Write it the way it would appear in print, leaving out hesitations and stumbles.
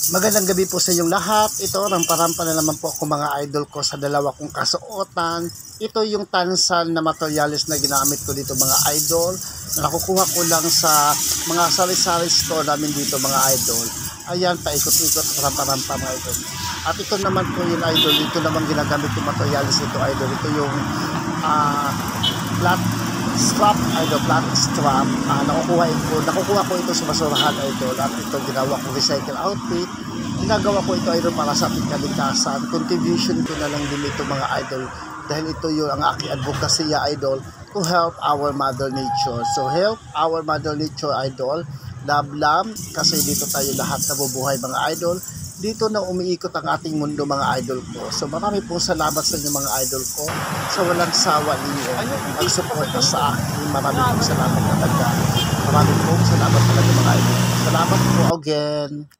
Magandang gabi po sa inyong lahat. Ito, rampa-rampa na naman po ako mga idol ko sa dalawa kong kasuotan. Ito yung tansan na materials na ginamit ko dito mga idol. Na nakukuha ko lang sa mga sari-sari store namin dito mga idol. Ayan, paikot-ikot, rampa-rampa mga idol. At ito naman po yung idol. Ito naman ginagamit yung materials ito idol. Ito yung flat strap idol, plastic strap. Nakukuha ko ito sa basurahan idol, at ito ginawa ko recycle outfit. Ginagawa ko ito idol para sa ating kaligtasan. Contribution ko na lang din ito mga idol, dahil ito yung ang aking advocacy idol, to help our mother nature. So help our mother nature idol, love kasi dito tayo lahat nabubuhay mga idol. Dito na umiikot ang ating mundo mga idol ko. So marami pong salamat sa inyo mga idol ko, sa walang sawa ninyo pag-suporta sa akin. Marami pong salamat talaga. Marami pong salamat talaga mga idol. Salamat po again.